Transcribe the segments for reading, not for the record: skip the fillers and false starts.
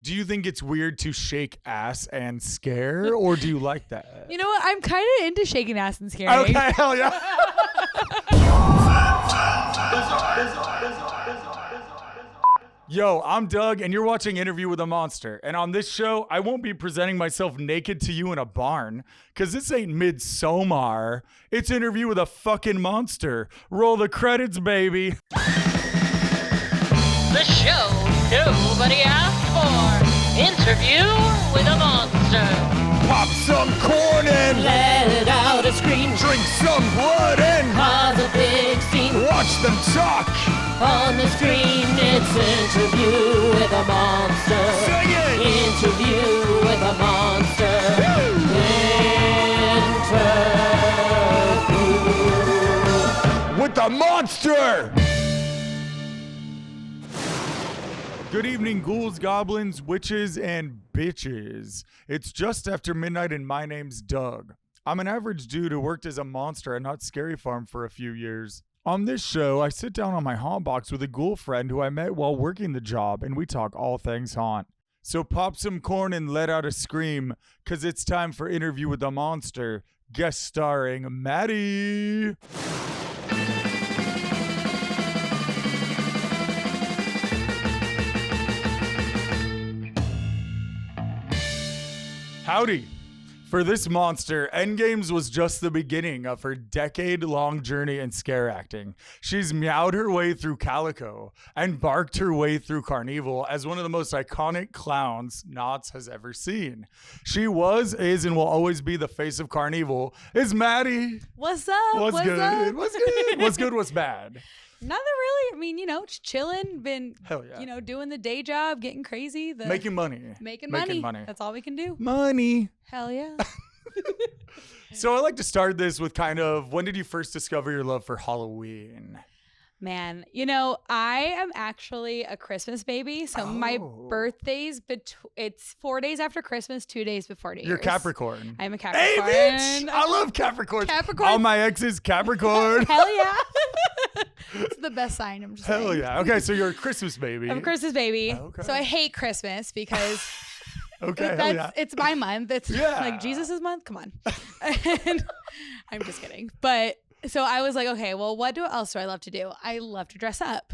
Do you think it's weird to shake ass and scare, or do you like that? You know what? I'm kind of into shaking ass and scaring. Okay, hell yeah. Yo, I'm Doug, and you're watching Interview with a Monster. And on this show, I won't be presenting myself naked to you in a barn, because this ain't Midsommar. It's Interview with a fucking Monster. Roll the credits, baby. The show nobody asked for. Interview with a Monster. Pop some corn and Let it out a screen. drink some blood and Cause a big scene watch them talk. on the screen. It's Interview with a Monster. Sing it. Interview with a Monster. Interview With the monster! Good evening, ghouls, goblins, witches, and bitches. It's just after midnight and my name's Doug. I'm an average dude who worked as a monster at Knott Scary Farm for a few years. On this show, I sit down on my haunt box with a ghoul friend who I met while working the job, and we talk all things haunt. So pop some corn and let out a scream, cause it's time for Interview with the Monster, guest starring Maddie. Howdy. For this monster, Endgames was just the beginning of her decade-long journey in scare acting. She's meowed her way through Calico and barked her way through Carnival as one of the most iconic clowns Knotts has ever seen. She was, is, and will always be the face of Carnival. Is Maddie? What's up? What's good? Up? What's good? What's good? What's bad? Nothing really. I mean, just chilling. Been, Hell yeah. Doing the day job, getting crazy. Making money. Making money. That's all we can do. Money. Hell yeah. So I like to start this with kind of, when did you first discover your love for Halloween? Man, I am actually a Christmas baby. So my birthday's, it's 4 days after Christmas, 2 days before New Year's. You're Capricorn. I'm a Capricorn. Hey, bitch! I love Capricorn. Capricorn. All my exes, Capricorn. Hell yeah. It's the best sign. I'm just Hell saying. yeah. Okay, so you're a Christmas baby. I'm a Christmas baby. Okay. So I hate Christmas because Okay, hell yeah. it's my month. It's like Jesus' month. Come on. And I'm just kidding. But so I was like, okay, well, what else do I love to do? I love to dress up.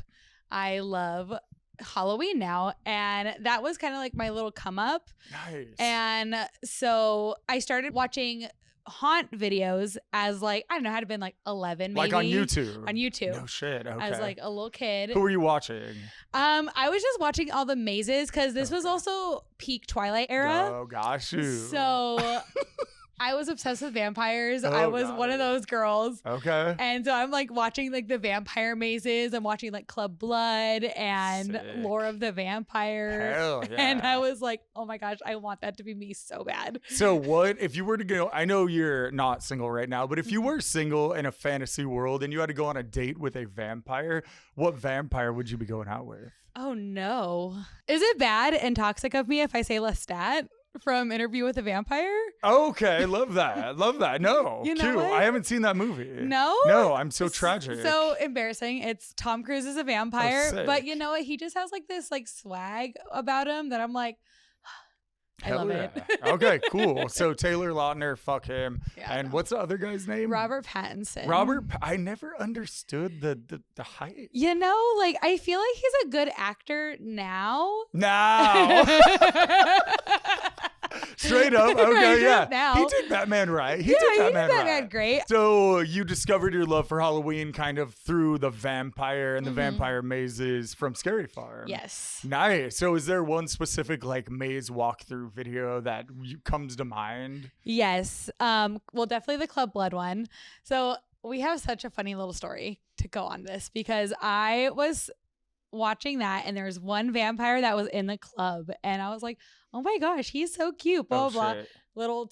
I love Halloween now. And that was kind of like my little come up. Nice. And so I started watching haunt videos as I don't know, had to been 11 maybe. Like on YouTube? On YouTube. No shit. Okay. As a little kid. Who were you watching? I was just watching all the mazes because this was also peak Twilight era. Oh, gosh. So I was obsessed with vampires. Oh, I was one of those girls. Okay. And so I'm watching the vampire mazes. I'm watching Club Blood and Sick. Lore of the Vampire. Hell yeah. And I was like, oh my gosh, I want that to be me so bad. So what, if you were to go, I know you're not single right now, but if you were single in a fantasy world and you had to go on a date with a vampire, what vampire would you be going out with? Oh no. Is it bad and toxic of me if I say Lestat from Interview with a Vampire? Okay, love that. Love that. No, You know cute. what? I haven't seen that movie. No? No, I'm so tragic. So embarrassing. It's Tom Cruise is a vampire, Oh, sick. but you know what? He just has this swag about him that I'm like, I Hell love yeah. it. Okay, cool. So Taylor Lautner, fuck him. Yeah, and no. what's the other guy's name? Robert Pattinson. I never understood the height. I feel like he's a good actor now. Now. Straight up. Okay, yeah. Now. He did Batman right. He He did did Batman Batman right. great. So you discovered your love for Halloween kind of through the vampire and the Mm-hmm. vampire mazes from Scary Farm. Yes. Nice. So is there one specific maze walkthrough video that comes to mind? Yes. Well, definitely the Club Blood one. So we have such a funny little story to go on this because I was watching that and there was one vampire that was in the club and I was like, oh my gosh, he's so cute, blah, blah, blah. Little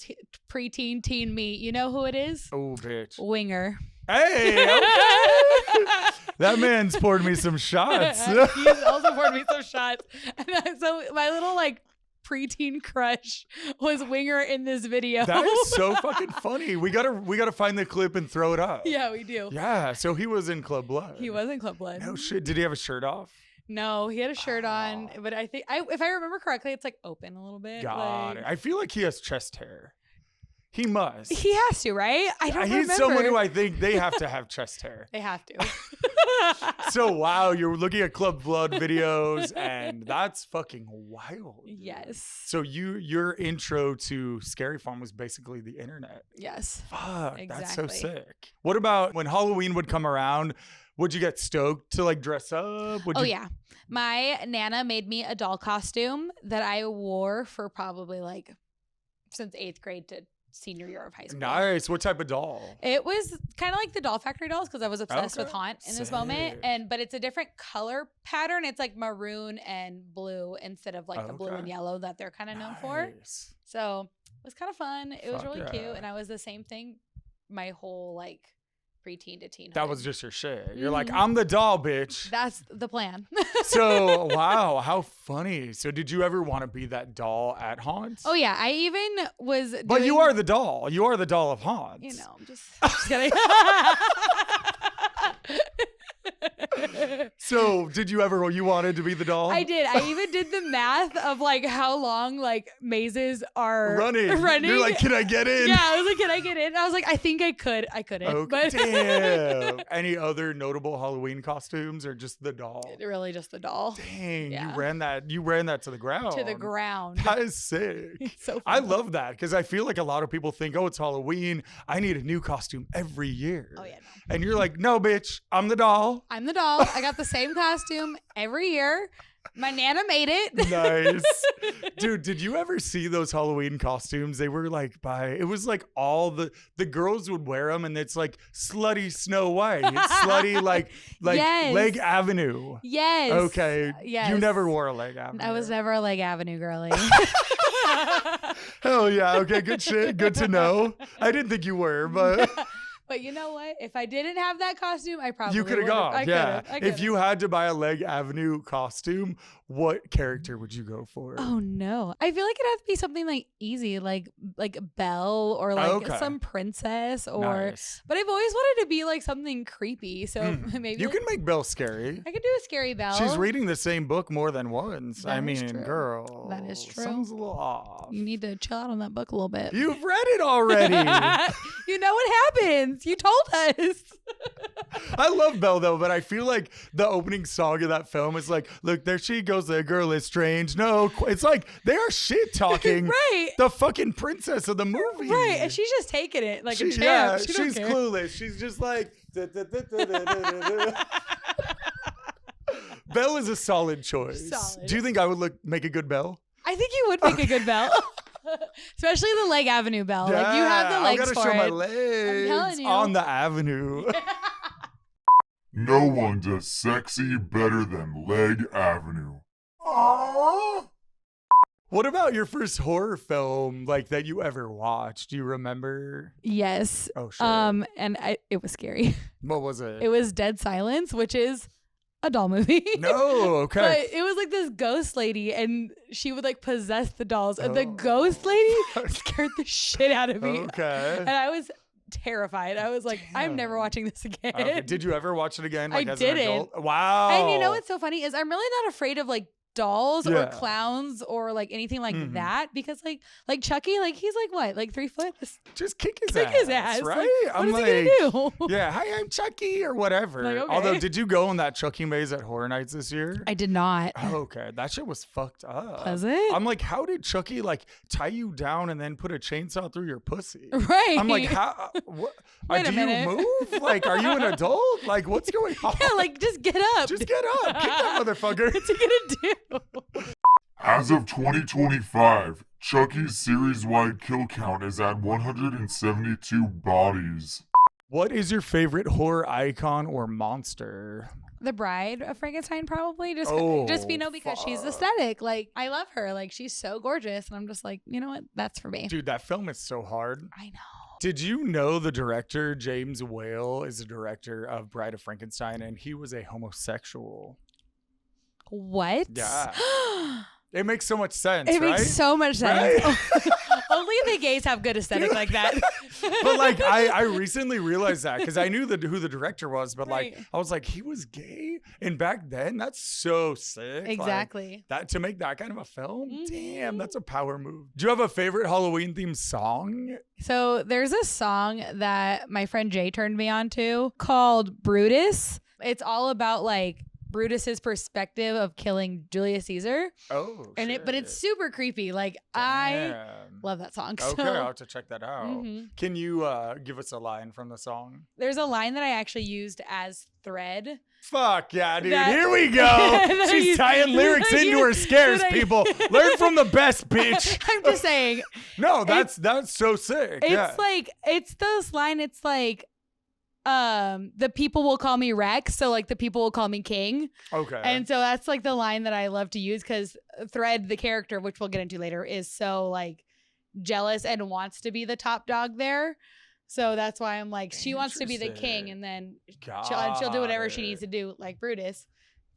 preteen teen me. You know who it is? Oh, bitch. Winger. Hey, okay. That man's poured me some shots. He's also poured me some shots. And so my little preteen crush was Winger in this video. That is so fucking funny. We gotta find the clip and throw it up. Yeah, we do. Yeah. So he was in Club Blood. He was in Club Blood. No shit. Did he have a shirt off? No, he had a shirt on, but I think if I remember correctly, it's like open a little bit. Got it. I feel like he has chest hair. He must. He has to, right? I don't remember. He's someone who I think they have to have chest hair. They have to. So, wow, you're looking at Club Blood videos, and that's fucking wild. Yes. So your intro to Scary Farm was basically the internet. Yes. Fuck, that's so Exactly. sick. What about when Halloween would come around? Would you get stoked to like dress up? Yeah. My Nana made me a doll costume that I wore for probably like since 8th grade to senior year of high school. Nice. What type of doll? It was kind of like the Doll Factory dolls because I was obsessed with Okay. Haunt in this moment. Sick. But it's a different color pattern. It's like maroon and blue instead of like the blue and Okay. yellow that they're kind of known for. Nice. So it was kind of fun. It was Fuck really yeah. cute. And I was the same thing my whole like preteen to teen. That was just your shit. You're Mhm. like, I'm the doll, bitch. That's the plan. So, wow, how funny. So, did you ever want to be that doll at Haunts? Oh yeah, I even was. But you doing- are the doll. You are the doll of Haunts. You know, I'm just kidding. So, did you ever, you wanted to be the doll? I did. I even did the math of like how long like mazes are Running. running. You're like, can I get in? Yeah, I was like, can I get in? I was like, I think I could. I couldn't. Oh, but damn. Any other notable Halloween costumes or just the doll? really just the doll Dang, Yeah. you ran that to the ground. to the ground. That is sick. It's so I fun. love that because I feel like a lot of people think, oh, it's Halloween. I need a new costume every year. Oh yeah, no. And you're like, no, bitch, I'm the doll. I'm the doll. I got the same costume every year. My Nana made it. Nice. Dude, did you ever see those Halloween costumes? They were like it was like all the girls would wear them and it's like slutty Snow White. It's slutty like Yes. Leg Avenue. Yes. Okay. Yes. You never wore a Leg Avenue. I was never a Leg Avenue girly. Hell yeah. Okay, good shit. Good to know. I didn't think you were, but But you know what? If I didn't have that costume, I probably you could have would've. gone. I Yeah. could've. If you had to buy a Leg Avenue costume, what character would you go for? Oh no. I feel like it'd have to be something like easy, like Belle or like Okay. some princess or Nice. but I've always wanted to be like something creepy. So maybe You like, can make Belle scary. I could do a scary Belle. She's reading the same book more than once. I That is mean, true. girl. That is true. Sounds a little off. You need to chill out on that book a little bit. You've read it already. You know what happens. You told us. I love Belle though, but I feel like the opening song of that film is like, look, there she goes, the girl is strange. No, it's like they are shit talking Right. the fucking princess of the movie. Right. And she's just taking it like a champ. Yeah, She don't she's care. clueless. She's just like. Belle is a solid choice. Solid. Do you think I would make a good Belle? I think you would make a good Belle. Especially the Leg Avenue Belle. Like you have the legs I gotta for show it. my legs telling you. on the avenue. No one does sexy better than Leg Avenue. What about your first horror film like that you ever watched? Do you remember? Yes. Oh shit. And it was scary. What was it? It was Dead Silence, which is a doll movie. No, okay. But it was like this ghost lady and she would like possess the dolls. And the Oh. ghost lady scared the shit out of me. Okay. And I was terrified. I was like, I'm never Damn. watching this again. Okay, did you ever watch it again? Like I as didn't. an adult? Wow. And you know what's so funny is I'm really not afraid of like dolls Yeah. or clowns or like anything like Mhm. that because like Chucky, like he's like what, like 3 foot? Just kick his Kick ass. his ass. Right? Like, I'm what like, is he gonna do? yeah, hi, I'm Chucky or whatever. Like, okay. Although, did you go on that Chucky maze at Horror Nights this year? I did not. Oh, okay, that shit was fucked up. Was it? I'm like, how did Chucky like tie you down and then put a chainsaw through your pussy? Right. I'm like, how? What? Wait a do minute. you move? Like, are you an adult? Like, what's going on? Yeah, like just get up. just get up, kick that motherfucker. What's he gonna do? As of 2025, Chucky's series-wide kill count is at 172 bodies. What is your favorite horror icon or monster? The Bride of Frankenstein, probably just Oh, because she's fuck. aesthetic. Like I love her. Like she's so gorgeous, and I'm just like, you know what? That's for me. Dude, that film is so hard. I know. Did you know the director, James Whale, is the director of Bride of Frankenstein, and he was a homosexual? What? Yeah. It makes so much sense, It right? makes so much sense. Right? Only the gays have good aesthetic like that. But like I recently realized that because I knew who the director was, but like Right. I was like, he was gay, and back then that's so sick. Like, Exactly. that to make that kind of a film, damn, Mhm. that's a power move. Do you have a favorite Halloween themed song? So there's a song that my friend Jay turned me on to called Brutus. It's all about like Brutus's perspective of killing Julius Caesar. Oh, But it's shit. super creepy. Like I Damn. love that song. Okay, So I'll have to check that out. Mhm. Can you give us a line from the song? there's a line that I actually used as thread. Fuck yeah, dude. That- Here we go. that She's you- tying lyrics that into you- her scares, that I- people. Learn from the best, bitch. I'm just saying. No, that's so sick. It's Yeah. like it's this line. It's like the people will call me Rex, so like the people will call me King. Okay. And so that's like the line that I love to use because Thread, the character, which we'll get into later, is so like jealous and wants to be the top dog there. So that's why I'm like, she wants to be the king, and then she'll do whatever she needs to do, like Brutus,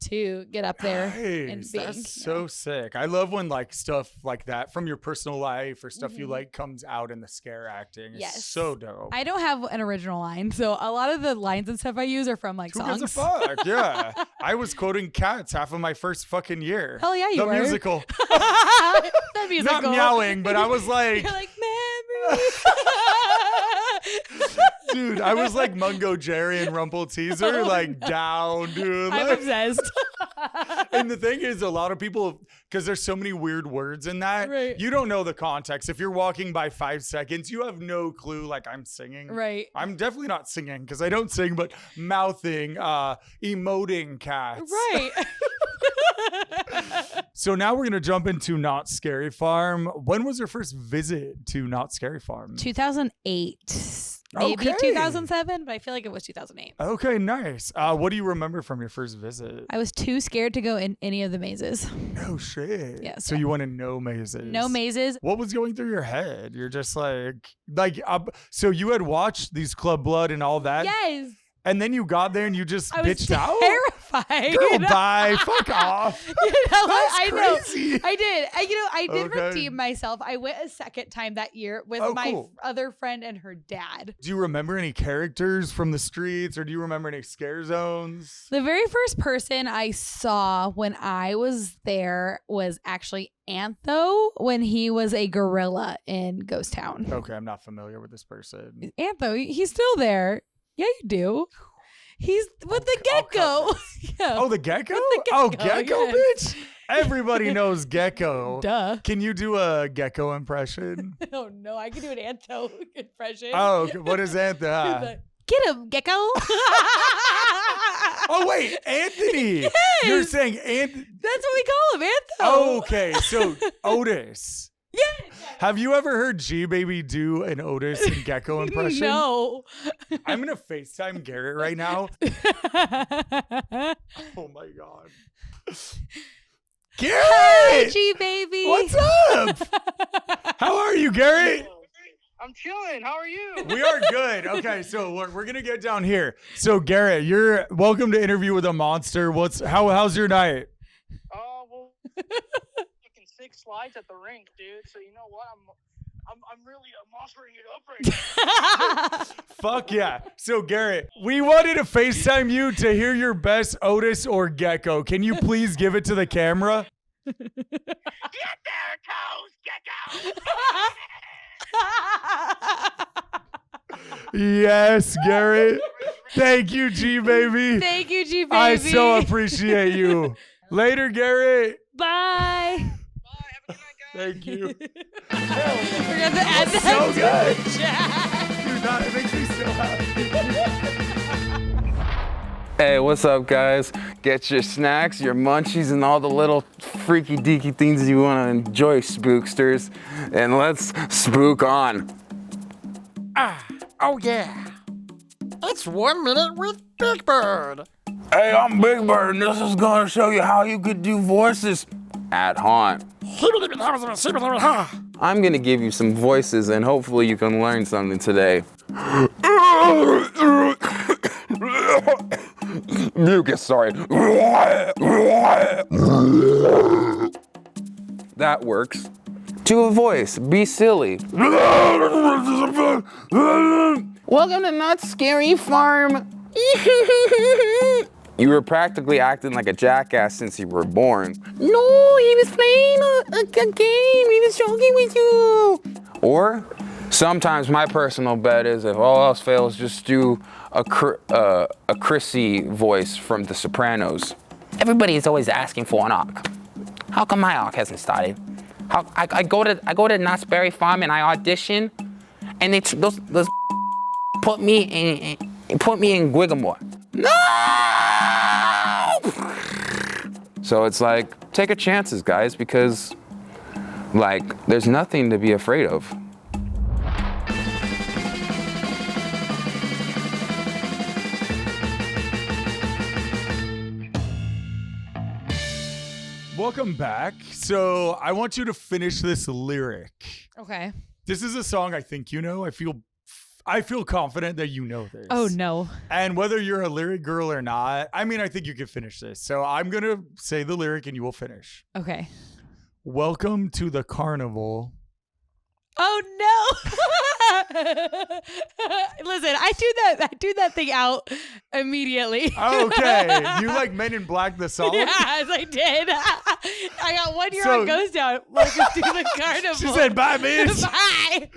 to get up there and Nice. be. That's so sick. I love when like stuff like that from your personal life or stuff you Mhm. like comes out in the scare acting. It's Yes. so dope. I don't have an original line, so a lot of the lines and stuff I use are from like Who songs. gives a fuck? Yeah. I was quoting Cats half of my first fucking year. Hell yeah, you the were. musical. The musical. Not meowing, but I was like, You're like memories. dude, I was like Mungo Jerry and Rumple Teaser, like down, dude. I'm Like, obsessed. and the thing is, a lot of people, because there's so many weird words in that, Right. you don't know the context. If you're walking by 5 seconds, you have no clue, like I'm singing. Right. I'm definitely not singing because I don't sing, but mouthing, emoting Cats. Right. So now we're going to jump into Knott Scary Farm. When was your first visit to Knott Scary Farm? 2008. Maybe Okay. 2007, but I feel like it was 2008. Okay, nice. What do you remember from your first visit? I was too scared to go in any of the mazes. No shit. Yes. So you went in no mazes. No mazes. What was going through your head? You're just like, so you had watched these Club Blood and all that, Yes. and then you got there and you just I was bitched out? terrified. Girl, bye. Fuck off. You know, That's I know. crazy. I did. I did Okay. redeem myself. I went a second time that year with Oh, my cool. other friend and her dad. Do you remember any characters from the streets, or do you remember any scare zones? The very first person I saw when I was there was actually Antho when he was a gorilla in Ghost Town. Okay, I'm not familiar with this person. Antho, he's still there. Yeah, you do. He's with the I'll cut gecko. Yeah. Oh, the gecko? The Oh, gecko, gecko, yes. bitch. Everybody knows gecko. Duh. Can you do a gecko impression? Oh no, I can do an Antho impression. Oh, okay. What is that? He's like, get him, gecko. Oh, wait, Anthony. Yes. You're saying Anthony. That's what we call him, Antho. Okay, so Otis. Yes. Have you ever heard G Baby do an Otis and gecko impression? No. I'm going to FaceTime Garrett right now. Oh my God. Hi, Garrett! G baby. What's up? How are you, Garrett? I'm chilling. How are you? We are good. Okay, so we're gonna get down here. So Garrett, you're welcome to Interview with a Monster. How's your night? Well, fucking 6 slides at the rink, dude. So you know what? I'm really mustering it up right now. Fuck yeah. So Garrett, we wanted to FaceTime you to hear your best Otis or Gecko. Can you please give it to the camera? Get there, toes, gecko. Yes, Garrett. Thank you, G baby. Thank you, G baby. I so appreciate you. Later, Garrett. Bye. Bye. Have a good night, guys. Thank you. We're gonna add that So to good. the chat. Dude, it makes me so happy. Hey, what's up, guys? Get your snacks, your munchies, and all the little freaky deaky things you want to enjoy, spooksters. And let's spook on. Oh yeah. It's 1 minute with Big Bird. Hey, I'm Big Bird, and this is going to show you how you could do voices at Haunt. I'm going to give you some voices, and hopefully you can learn something today. Mucus, sorry. That works. to a voice. Be silly. Welcome to Knott Scary Farm. You were practically acting like a jackass since you were born. No, he was playing a game. He was joking with you. Or sometimes my personal bet is if all else fails, just do a Chrissy voice from The Sopranos. Everybody is always asking for an arc. How come my arc hasn't started? I go to Knott's Berry Farm and I audition, and they those put me in Gwiggamore. No! So it's like, take your chances, guys, because like there's nothing to be afraid of. Welcome back. So I want you to finish this lyric. Okay. This is a song I think you know. I feel confident that you know this. Oh, no. And whether you're a lyric girl or not, I mean, I think you can finish this. So I'm going to say the lyric and you will finish. Okay. Welcome to the carnival. Oh, no. Listen, I do that thing out immediately. Okay. You like Men in Black, the song? Yes, I did. I got 1 year So- on Ghost Town. Welcome to the carnival. She said, bye, bitch. Bye.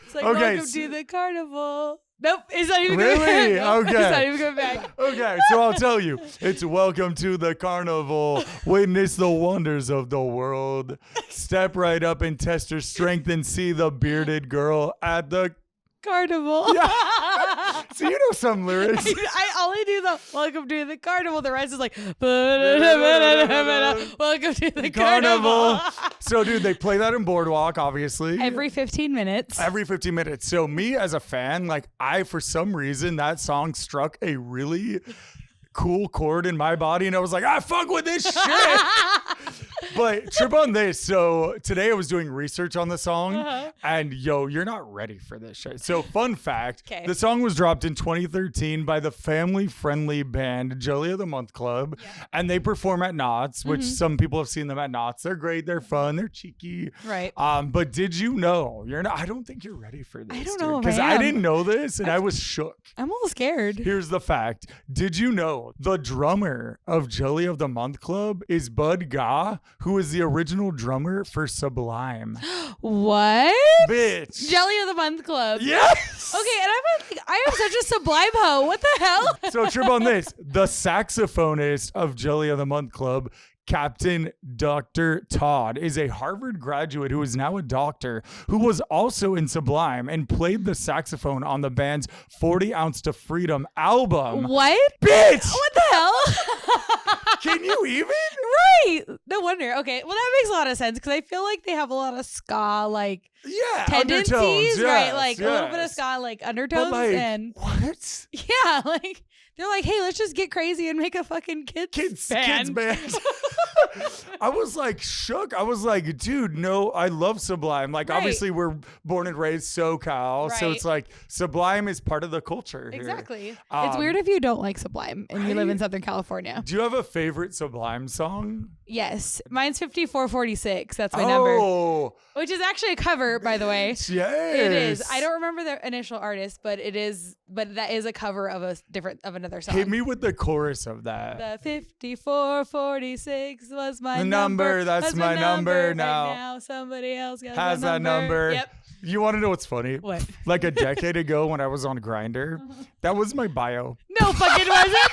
It's like, Okay, welcome to the carnival. Nope, it's not even Really? going back. Nope, Okay. It's not even going back. Okay, so I'll tell you. It's welcome to the carnival. Witness the wonders of the world. Step right up and test your strength and see the bearded girl at the... Carnival. Yeah. So you know some lyrics. I only do the welcome to the carnival. The rest is like welcome to the carnival. So, dude, they play that in Boardwalk, obviously. Every 15 minutes. Every 15 minutes. So me as a fan, like for some reason, that song struck a really cool chord in my body. And I was like, I fuck with this shit. But trip on this. So today I was doing research on the song and you're not ready for this shit. So fun fact, the song was dropped in 2013 by the family-friendly band Jelly of the Month Club. Yeah. And they perform at Knott's, which some people have seen them at Knott's. They're great. They're fun. They're cheeky. Right. But did you know I don't think you're ready for this. I don't know if because I I am. didn't know this and I was shook. I'm a little scared. Here's the fact. Did you know the drummer of Jelly of the Month Club is Bud Ga, who is the original drummer for Sublime? What? Bitch. Jelly of the Month Club. Yes. Okay, and I am such a Sublime hoe. What the hell? So trip on this. The saxophonist of Jelly of the Month Club, Captain Dr. Todd, is a Harvard graduate who is now a doctor who was also in Sublime and played the saxophone on the band's 40 Ounce to Freedom album. What? Bitch! What the hell? Can you even? Right. No wonder. Okay. Well, that makes a lot of sense because I feel like they have a lot of ska Yeah, tendencies, undertones, right? yes, Like a little bit of yes. ska undertones, But like, and what? yeah, like they're like, hey, let's just get crazy and make a fucking kids band. I was like shook. I was like, dude, no, I love Sublime. Like, obviously, we're born and raised SoCal, so it's like Sublime is part of the culture here. Exactly. It's weird if you don't like Sublime and you live in Southern California. Do you have a favorite Sublime song? Yes, mine's 5446. That's my number. Which is actually a cover, by the way. Yes. It is. I don't remember the initial artist, but it is. But that is a cover of another song. Hit me with the chorus of that. The 5446 was my number. That's my number now. Right now somebody else has that number. Yep. You want to know what's funny? What? Like a decade ago when I was on Grindr, that was my bio. No fucking wasn't.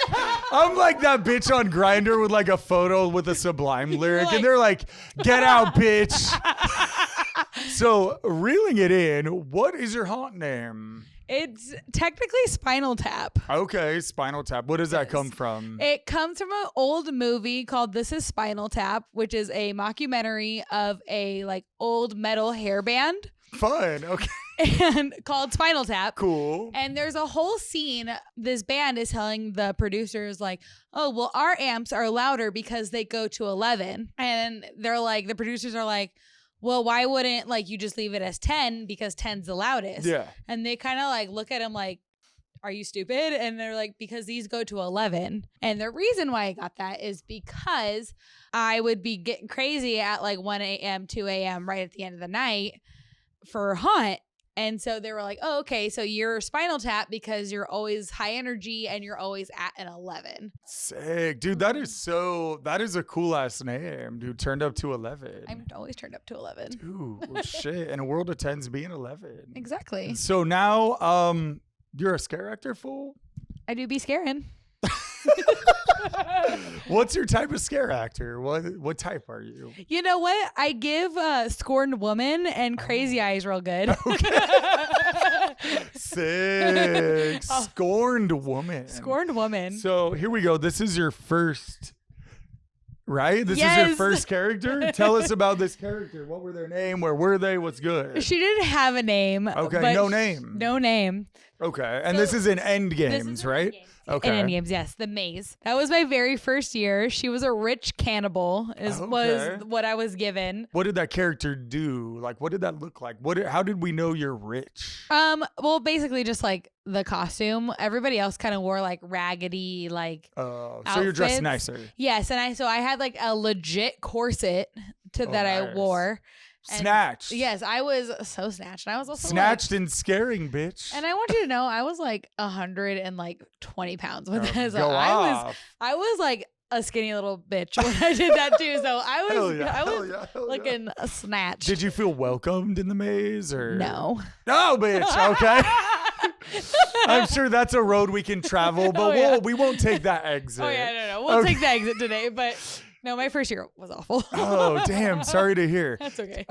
I'm like that bitch on Grindr with like a photo with a Sublime lyric, and they're like, "Get out, bitch." So reeling it in, what is your haunt name? It's technically Spinal Tap. Okay, Spinal Tap. What does that come from? It comes from an old movie called This Is Spinal Tap, which is a mockumentary of a old metal hair band. Fun. Okay. And called Spinal Tap. Cool. And there's a whole scene. This band is telling the producers oh, well, our amps are louder because they go to 11. And they're like, the producers are like, well, why wouldn't you just leave it as 10 because 10's the loudest? Yeah. And they kind of look at him like, are you stupid? And they're like, because these go to 11. And the reason why I got that is because I would be getting crazy at like 1 a.m., 2 a.m. right at the end of the night for hunt. And so they were like, oh, okay, so you're Spinal Tap because you're always high energy and you're always at an 11. Sick. Dude, that is a cool ass name, dude. Turned up to 11. I'm always turned up to 11. Dude, well, shit. In a world of 10s being 11. Exactly. So now, you're a scare actor, fool? I do be scaring. What's your type of scare actor? What type are you? You know what? I give Scorned Woman and Crazy Eyes real good. Sick. Scorned Woman. Scorned Woman. So here we go. This is your first, right? This is Yes. your first character? Tell us about this character. What were their name? Where were they? What's good? She didn't have a name. Okay, but no name. No name. Okay. And So, this is in End This Games, is in right? Endgames. Okay. In Endgames, yes. The Maze. That was my very first year. She was a rich cannibal, was what I was given. What did that character do? Like, what did that look like? How did we know you're rich? Well, basically just like the costume. Everybody else kind of wore like raggedy, like So you're dressed outfits. nicer. Yes, and I had like a legit corset that I nice. wore. And Snatched. Yes, I was so snatched. And I was also Snatched like, and scaring, bitch. and I want you to know, I was like 120 pounds with that. So Go I off. was like a skinny little bitch when I did that too. So I Hell was yeah, I hell was yeah, hell yeah. looking snatched. Did you feel welcomed in the maze or No. No, bitch. Okay. I'm sure that's a road we can travel, but Oh, yeah. we won't take that exit. Oh yeah, no. We'll Okay. take the exit today, but no, my first year was awful. Oh, damn. Sorry to hear. That's okay.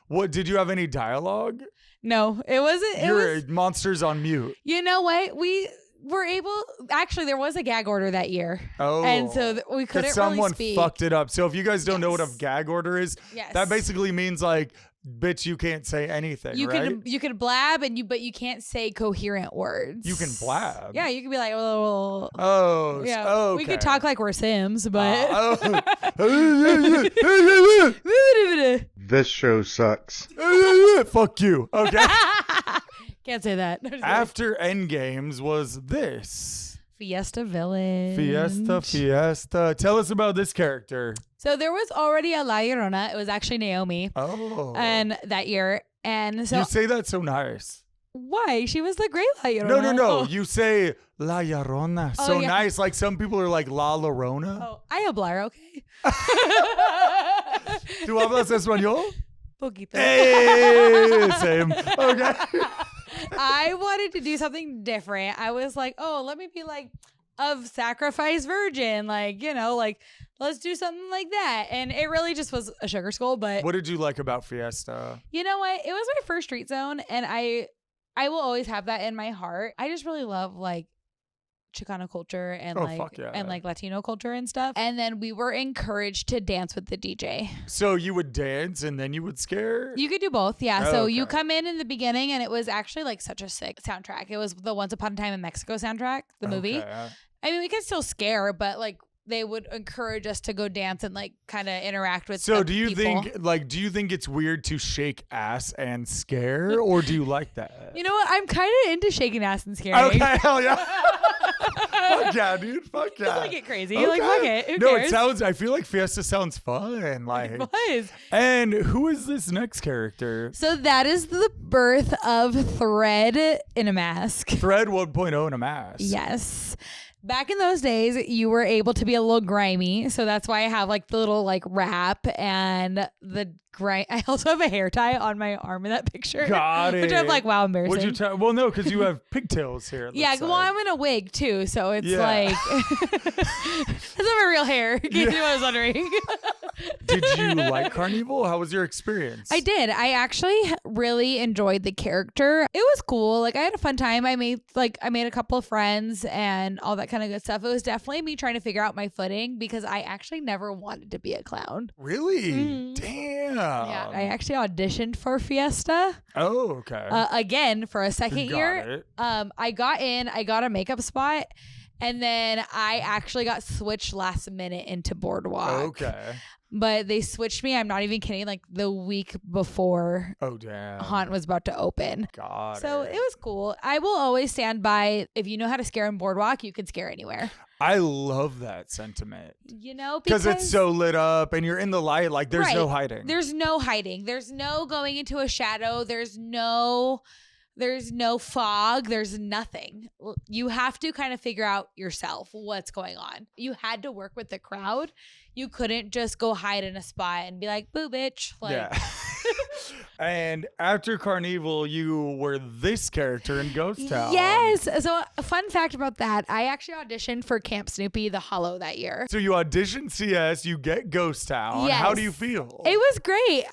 What did you have any dialogue? No, it wasn't. You're monsters on mute. You know what? We were able. Actually, there was a gag order that year. Oh. And so we couldn't Because someone really speak. fucked it up. So if you guys don't know what a Yes. gag order is, Yes. that basically means like, bitch, you can't say anything, You right? could blab but you can't say coherent words. You can blab. Yeah, you can be like, oh, Oh, yeah. okay. We could talk like we're Sims, but This show sucks. Fuck you. Okay. can't say that. After Endgames was this. Fiesta Village. Fiesta. Tell us about this character. So there was already a La Llorona. It was actually Naomi, Oh. and that year, and so you say that so nice. why? She was the great La Llorona. No. Oh. You say La Llorona. Oh, So yeah. nice. Like some people are like La Llorona. Oh, I hablar, okay? ¿Tú hablas español? Poquito. Hey, same. Okay. I wanted to do something different. I was like, oh, let me be like of sacrifice virgin. Like, like let's do something like that. And it really just was a sugar skull. But What did you like about Fiesta? you know what? It was my first street zone. And I will always have that in my heart. I just really love like Chicano culture and Oh, fuck yeah. and like Latino culture and stuff. And then we were encouraged to dance with the DJ. So you would dance and then you would scare? You could do both, yeah. So you Okay. come in the beginning, and it was actually like such a sick soundtrack. It was the Once Upon a Time in Mexico soundtrack, the movie. Okay. I mean, we could still scare, but like they would encourage us to go dance and like kind of interact with. So the do you people. do you think it's weird to shake ass and scare, or do you like that? You know what? I'm kind of into shaking ass and scaring. Okay, hell yeah. Fuck yeah, dude. Fuck yeah. Just like it crazy. Like fuck it. Who No, cares? I feel like Fiesta sounds fun. Like, It was. and who is this next character? So that is the birth of Thread in a mask. Thread 1.0 in a mask. Yes. Back in those days, you were able to be a little grimy. So that's why I have like the little like wrap and the grime. I also have a hair tie on my arm in that picture. Got it. Which I'm like, wow, embarrassing. Would you try? Well, no, because you have pigtails here. it Yeah, looks well, like. I'm in a wig too. So it's Yeah. like, that's not my real hair, in case anyone was wondering. Did you like Carnival? How was your experience? I did. I actually really enjoyed the character. It was cool. Like I had a fun time. I made a couple of friends and all that kind of good stuff. It was definitely me trying to figure out my footing because I actually never wanted to be a clown. Really? Mhm. Damn. Yeah, I actually auditioned for Fiesta Oh, okay. again for a second Got year. it. I got in. I got a makeup spot. And then I actually got switched last minute into Boardwalk. Okay. But they switched me, I'm not even kidding, like the week before Oh, damn. Haunt was about to open. So it was cool. I will always stand by, if you know how to scare in Boardwalk, you can scare anywhere. I love that sentiment. You know, because it's so lit up and you're in the light. Like there's no hiding. There's no hiding. There's no going into a shadow. There's no fog. There's nothing. You have to kind of figure out yourself what's going on. You had to work with the crowd. You couldn't just go hide in a spot and be like, boo, bitch. Like, yeah. And after Carnival, you were this character in Ghost Town. Yes. So a fun fact about that, I actually auditioned for Camp Snoopy the Hollow that year. So you auditioned CS, you get Ghost Town. Yes. How do you feel? It was great.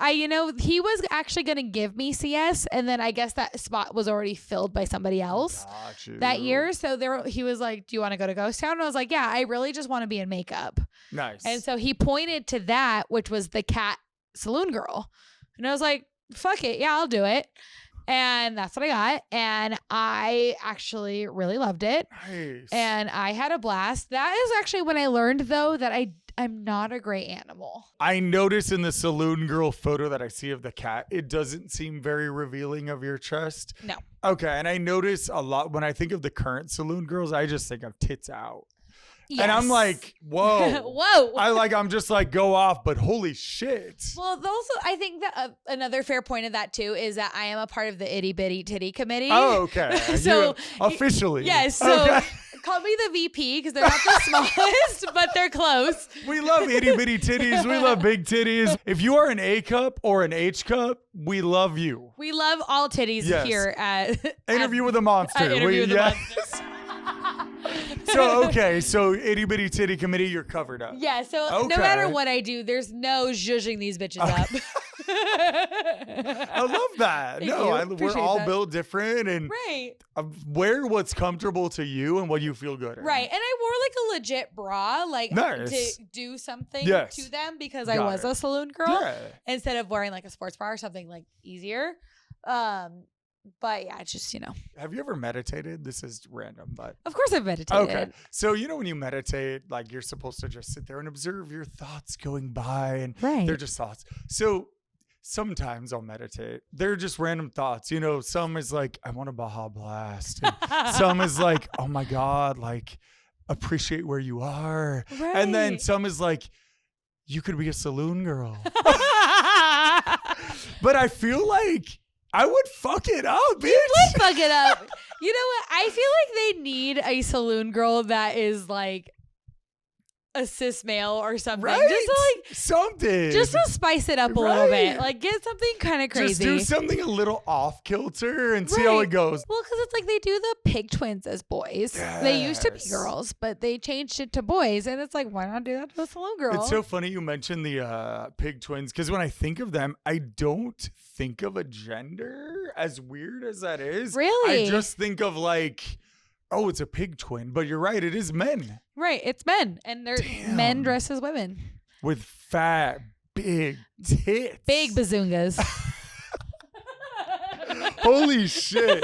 He was actually going to give me CS, and then I guess that spot was already filled by somebody else that year. So he was like, do you want to go to Ghost Town? And I was like, yeah, I really just want to be in makeup. Nice. And so he pointed to that, which was the cat saloon girl. And I was like, fuck it. Yeah, I'll do it. And that's what I got. And I actually really loved it. Nice. And I had a blast. That is actually when I learned, though, that I'm not a great animal. I noticed in the saloon girl photo that I see of the cat, it doesn't seem very revealing of your chest. No. Okay. And I notice a lot when I think of the current saloon girls, I just think of tits out. Yes. And I'm like, whoa. Whoa. I'm just like, go off, but holy shit. Well, also, I think that another fair point of that, too, is that I am a part of the itty bitty titty committee. Oh, okay. So officially. Yes. So okay. call me the VP because they're not the smallest, but they're close. We love itty bitty titties. We love big titties. If you are an A cup or an H cup, we love you. We love all titties here at Interview with a Monster. Interview with the Monsters. So itty bitty titty committee, you're covered up. Yeah, so no matter what I do, there's no zhuzhing these bitches up. I love that. We're all built different and wear what's comfortable to you and what you feel good in. Right. And I wore like a legit bra, like to do something to them because I was a saloon girl instead of wearing like a sports bra or something like easier. But yeah, it's just, Have you ever meditated? This is random, but. Of course I've meditated. Okay. So, when you meditate, like you're supposed to just sit there and observe your thoughts going by and they're just thoughts. So sometimes I'll meditate. They're just random thoughts. Some is like, I want a Baja Blast. And some is like, oh my God, like appreciate where you are. Right. And then some is like, you could be a saloon girl. But I feel like I would fuck it up, bitch. You would fuck it up. You know what? I feel like they need a saloon girl that is like a cis male or something. Right? Just to like something. Just to spice it up a little bit. Like get something kind of crazy. Just do something a little off kilter and see how it goes. Well, because it's like they do the pig twins as boys. Yes. They used to be girls, but they changed it to boys. And it's like, why not do that to a saloon girl? It's so funny you mentioned the pig twins because when I think of them, I don't think of a gender, as weird as that is. Really? I just think of like, oh, it's a pig twin. But you're right, it is men. Right, it's men. And they're men dressed as women. With fat, big tits. Big bazoongas. Holy shit.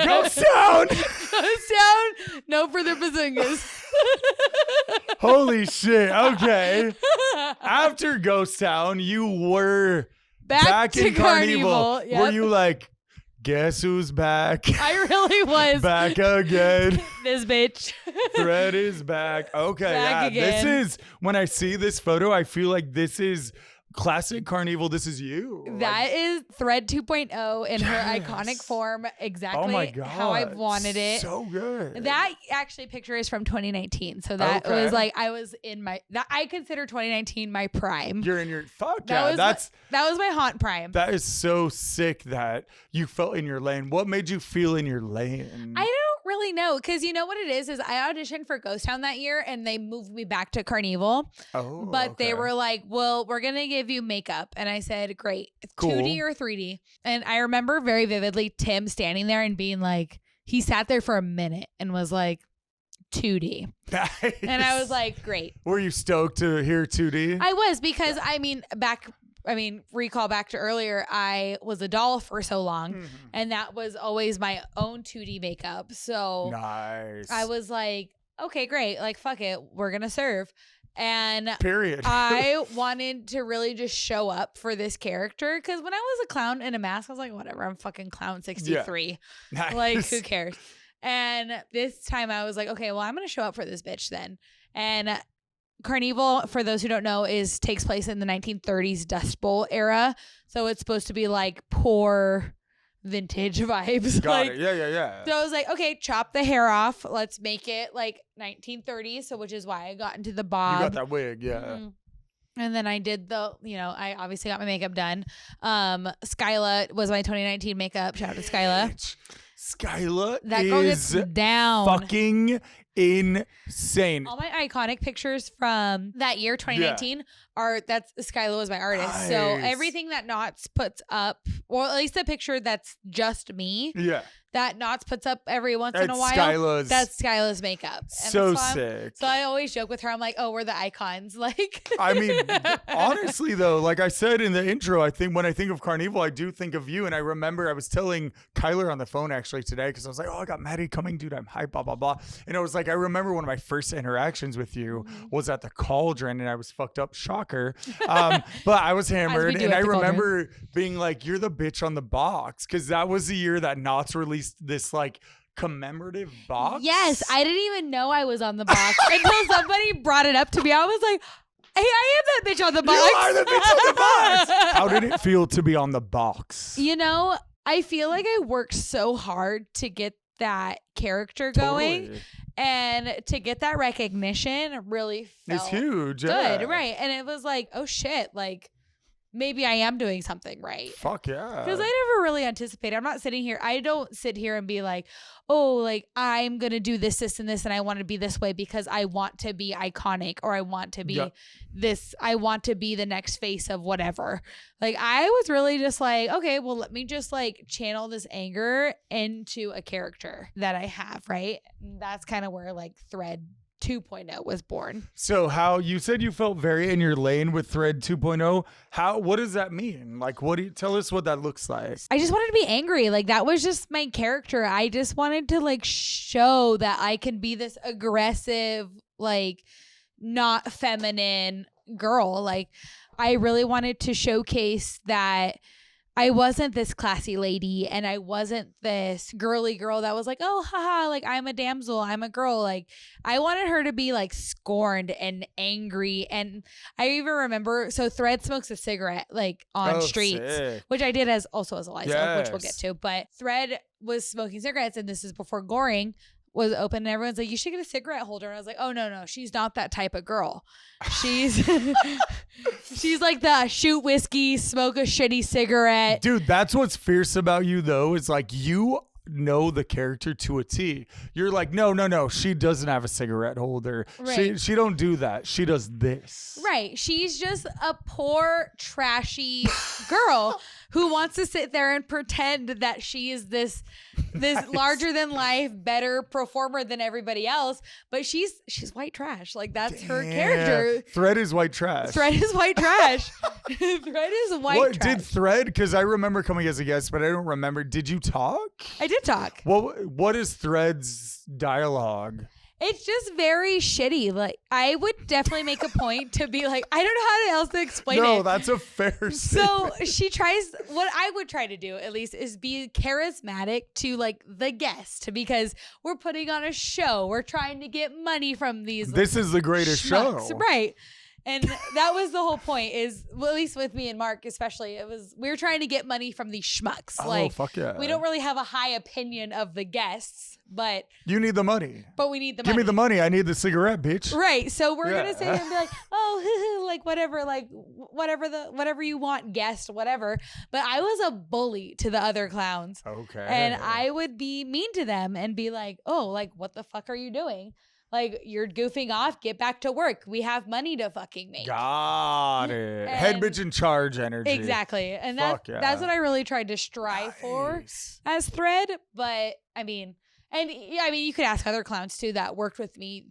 Ghost Town! Ghost Town, no further bazoongas. Holy shit, okay. After Ghost Town, you were back in Carnival. Yep. Were you like, guess who's back? I really was. Back again. This bitch. Thread is back. Okay, back again. This is, when I see this photo, I feel like this is classic Carnival. This is you. That is Thread 2.0 in her iconic form. Exactly how I've wanted it. So good. That actually picture is from 2019. So that was like, I was in I consider 2019 my prime. You're in your, fuck that yeah. That was my haunt prime. That is so sick that you felt in your lane. What made you feel in your lane? I don't really know, because you know what it is I auditioned for Ghost Town that year and they moved me back to Carnival. Oh, but they were like, well, we're gonna give you makeup, and I said, great. Cool. 2D or 3D. And I remember very vividly Tim standing there and being like, he sat there for a minute and was like, 2D. Nice. And I was like, great. Were you stoked to hear 2D? I was, because recall back to earlier, I was a doll for so long, and that was always my own 2D makeup. So nice. I was like, okay, great. Like, fuck it. We're going to serve. And Period. I wanted to really just show up for this character because when I was a clown in a mask, I was like, whatever, I'm fucking clown 63. Nice. Like, who cares? And this time I was like, okay, well, I'm going to show up for this bitch then. And Carnival, for those who don't know, takes place in the 1930s Dust Bowl era. So it's supposed to be like poor vintage vibes. Got like, it. Yeah. So I was like, okay, chop the hair off. Let's make it like 1930s. So which is why I got into the bob. You got that wig, yeah. Mhm. And then I did I obviously got my makeup done. Skyla was my 2019 makeup. Shout out to Skyla. Skyla That girl gets is down. fucking insane. All my iconic pictures from that year, 2019, Skyla was my artist. So Nice. everything that Knotts puts up, or at least the picture that's just me, Yeah. that Knotts puts up every once in a while, Skyla's that's Skyla's makeup. And so that's why sick. So I always joke with her. I'm like, oh, we're the icons. Like, I mean, honestly, though, like I said in the intro, I think when I think of Carnival, I do think of you. And I remember I was telling Kyler on the phone actually today because I was like, oh, I got Maddie coming, dude. I'm hyped, blah, blah, blah. And I was like, I remember one of my first interactions with you was at the Cauldron and I was fucked up. Shocker. But I was hammered. do And at I the Cauldron. remember being like, you're the bitch on the box because that was the year that Knotts released this like commemorative box. yes, I didn't even know I was on the box until somebody brought it up to me. I was like, hey, I am that bitch on the box. You are the bitch on the box. How did it feel to be on the box? You know, I feel like I worked so hard to get that character going. Totally. And to get that recognition really felt It's huge. good, Yeah. right? And it was like, oh shit, like maybe I am doing something right. Fuck yeah. Because I never really anticipated. I'm not sitting here. I don't sit here and be like, oh, like I'm going to do this, this, and this. And I want to be this way because I want to be iconic or I want to be this. I want to be the next face of whatever. Like I was really just like, okay, well, let me just like channel this anger into a character that I have. Right. And that's kind of where like Thread 2.0 was born. So how you said you felt very in your lane with Thread 2.0. What does that mean? Like, tell us what that looks like? I just wanted to be angry. Like that was just my character. I just wanted to like show that I can be this aggressive, like not feminine girl. Like I really wanted to showcase that I wasn't this classy lady and I wasn't this girly girl that was like, oh, haha, like I'm a damsel, I'm a girl. Like I wanted her to be like scorned and angry. And I even remember, so Thread smokes a cigarette like on streets, sick. which I did as Eliza, which we'll get Yes. to. But Thread was smoking cigarettes, and this is before Goring was open, and everyone's like, you should get a cigarette holder. And I was like, oh no, she's not that type of girl. She's she's like the shoot whiskey, smoke a shitty cigarette. Dude, that's what's fierce about you though. Is like you know the character to a T. You're like, no. She doesn't have a cigarette holder. Right. She don't do that. She does this. Right. She's just a poor, trashy girl who wants to sit there and pretend that she is this larger than life, better performer than everybody else. But she's white trash. Like that's her character. Thread is white trash. Thread is white trash. Thread is white What trash. did Thread? Because I remember coming as a guest, but I don't remember. Did you talk? I did talk. What is Thread's dialogue? It's just very shitty. Like I would definitely make a point to be like, I don't know how else to explain it. No, that's a fair So statement. she tries, what I would try to do at least is be charismatic to like the guest because we're putting on a show. We're trying to get money from these. This is the greatest schmucks. show. Right. And that was the whole point is, well, at least with me and Mark, especially, we were trying to get money from these schmucks. Oh, like, fuck yeah. we don't really have a high opinion of the guests, but You need the money. we need the Give money. me the money. I need the cigarette, bitch. Right. So we're Yeah. gonna sit here and be like, oh, like whatever you want, guest, whatever. But I was a bully to the other clowns. Okay. And I would be mean to them and be like, oh, like what the fuck are you doing? Like you're goofing off, get back to work. We have money to fucking make. Got it. Head And- bitch in charge energy. Exactly. And Fuck yeah. that's what I really tried to strive for Nice. as Thread. But I mean, And yeah, I mean, you could ask other clowns too that worked with me.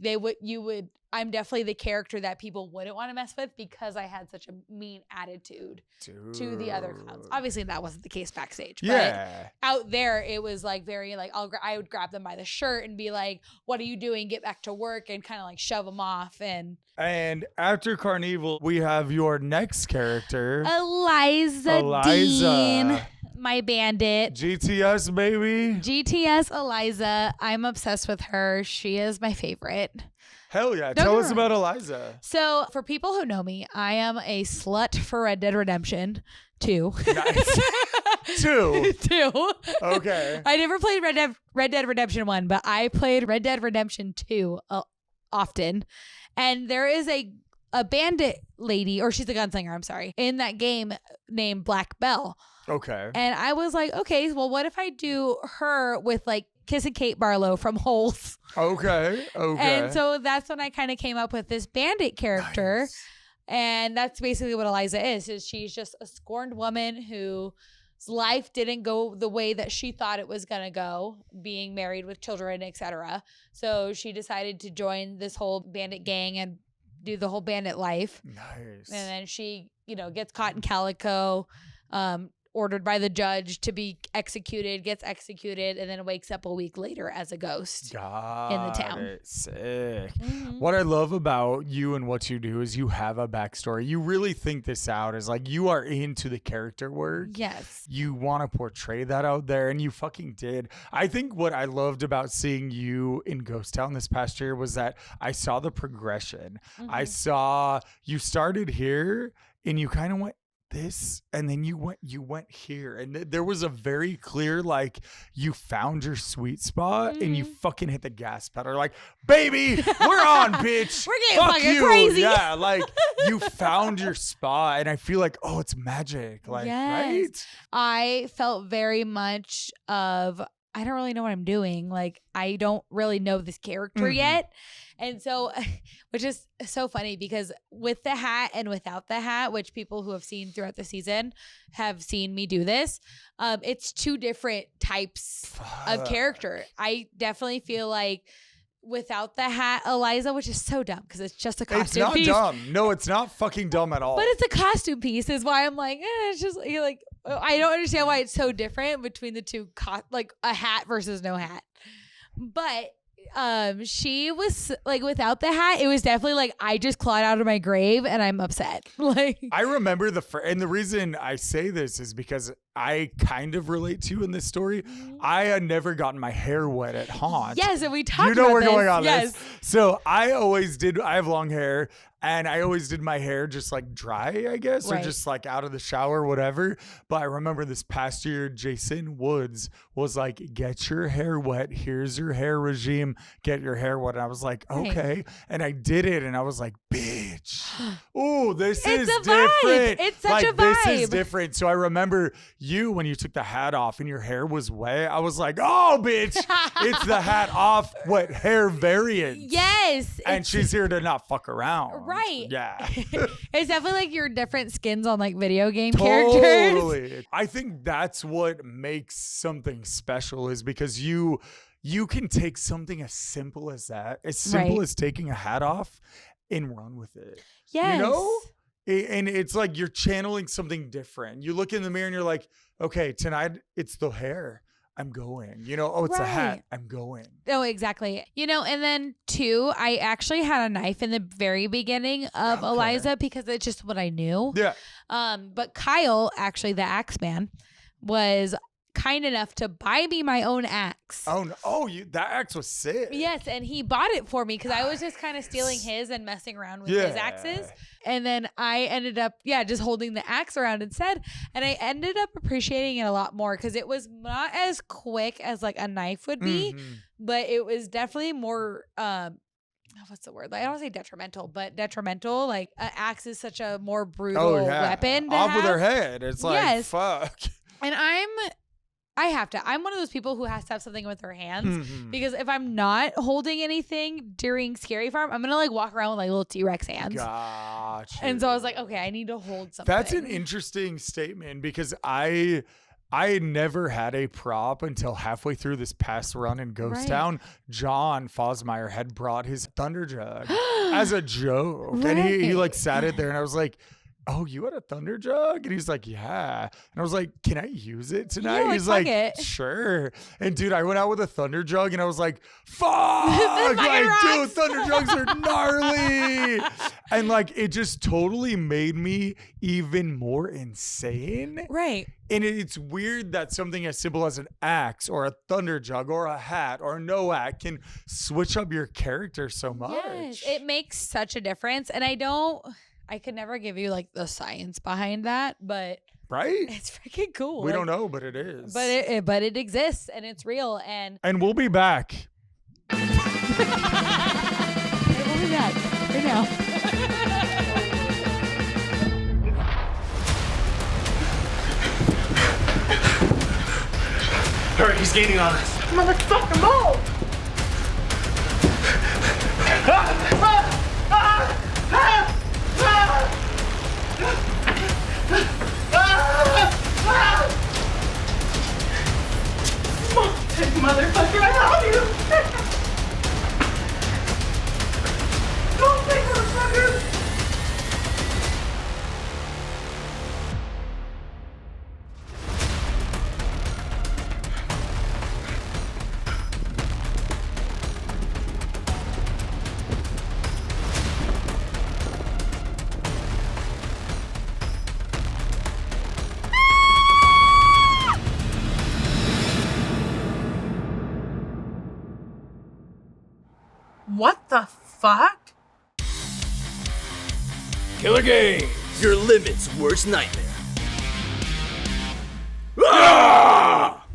I'm definitely the character that people wouldn't want to mess with because I had such a mean attitude to the other clowns. Obviously, that wasn't the case backstage. Yeah. But out there, it was like very like I would grab them by the shirt and be like, "What are you doing? Get back to work!" and kind of like shove them off. And after Carnival, we have your next character, Eliza Dean, my bandit. GTS baby. GTS Eliza. I'm obsessed with her. She is my favorite. Hell yeah. Tell us about Eliza. So for people who know me, I am a slut for Red Dead Redemption 2. Nice. 2. 2. Okay. I never played Red Dead Redemption 1, but I played Red Dead Redemption 2 often. And there is a bandit lady, or she's a gunslinger, I'm sorry, in that game named Black Belle. Okay. And I was like, okay, well, what if I do her with like Kissing Kate Barlow from Holes? Okay. And so that's when I kind of came up with this bandit character. Nice. And that's basically what Eliza is she's just a scorned woman whose life didn't go the way that she thought it was going to go, being married with children, etc. So she decided to join this whole bandit gang and do the whole bandit life. Nice. And then she, gets caught in calico, ordered by the judge to be executed, gets executed, and then wakes up a week later as a ghost in the town. Sick. Mm-hmm. What I love about you and what you do is you have a backstory. You really think this out as like you are into the character work. Yes. You want to portray that out there, and you fucking did. I think what I loved about seeing you in Ghost Town this past year was that I saw the progression. Mm-hmm. I saw you started here and you kind of went this, and then you went here, and there was a very clear like you found your sweet spot and you fucking hit the gas pedal like, baby, we're on, bitch. We're getting Fuck fucking you. crazy. Yeah, like you found your spot, and I feel like, oh, it's magic. Like, Yes. right? I felt very much of, I don't really know what I'm doing. Like, I don't really know this character yet. And so, which is so funny because with the hat and without the hat, which people who have seen throughout the season have seen me do this, it's two different types of character. I definitely feel like without the hat, Eliza, which is so dumb because it's just a costume piece. It's not dumb. No, it's not fucking dumb at all. But it's a costume piece is why I'm like, it's just, you're like, I don't understand why it's so different between the two, like a hat versus no hat. But she was like, without the hat, it was definitely like I just clawed out of my grave and I'm upset. Like, I remember and the reason I say this is because I kind of relate to you in this story. I had never gotten my hair wet at Haunt. Yes, and we talked about You know we're this. going on Yes. this. So I have long hair, and I always did my hair just like dry, I guess, Right. or just like out of the shower, whatever. But I remember this past year, Jason Woods was like, get your hair wet. Here's your hair regime. Get your hair wet. And I was like, Right. okay. And I did it. And I was like, bitch. Ooh, this It's is a vibe. different. It's such like, a This is vibe. different. So I remember you when you took the hat off and your hair was wet. I was like, oh, bitch. It's the hat off, wet hair variant. yes. And she's here to not fuck around. Right. Yeah. It's definitely like your different skins on like video game characters. Totally. I think that's what makes something special is because you can take something as simple as that, as simple Right. as taking a hat off and run with it. Yes. You know? And it's like you're channeling something different. You look in the mirror and you're like, okay, tonight it's the hair. I'm going. Oh, it's a hat. Right. I'm going. Oh, exactly. And then two, I actually had a knife in the very beginning of Okay. Eliza because it's just what I knew. Yeah. But Kyle, actually the axe man, was kind enough to buy me my own axe. Oh, no. Oh, that axe was sick. Yes, and he bought it for me because I was just kind of stealing his and messing around with his axes. And then I ended up, just holding the axe around instead. And I ended up appreciating it a lot more because it was not as quick as like a knife would be, but it was definitely more, what's the word? Like, I don't want to say detrimental. Like an axe is such a more brutal weapon to Off with have. her head. It's like, Yes. fuck. And I'm one of those people who has to have something with her hands Mhm. because if I'm not holding anything during Scary Farm, I'm going to like walk around with like little T-Rex hands. Gotcha. And so I was like, okay, I need to hold something. That's an interesting statement because I I had never had a prop until halfway through this past run in Ghost Town. John Fosmeyer had brought his thunder jug as a joke. And he like sat it there and I was like, oh, you had a thunder jug? And he's like, yeah. And I was like, can I use it tonight? Yeah, he's like, it. Sure. And dude, I went out with a thunder jug and I was like, fuck! Like, dude, thunder jugs are gnarly. And like, it just totally made me even more insane. Right. And it's weird that something as simple as an axe or a thunder jug or a hat or no hat can switch up your character so much. Yes, it makes such a difference. And I could never give you like the science behind that, but right? It's freaking cool. We don't know, but it is. But it exists and it's real. And we'll be back. We'll be back right now. Hurry, he's gaining on us. Motherfucker, move! Motherfucker, I love you! Don't take motherfucker! What the fuck? Killer Games, your limit's worst nightmare. Ah!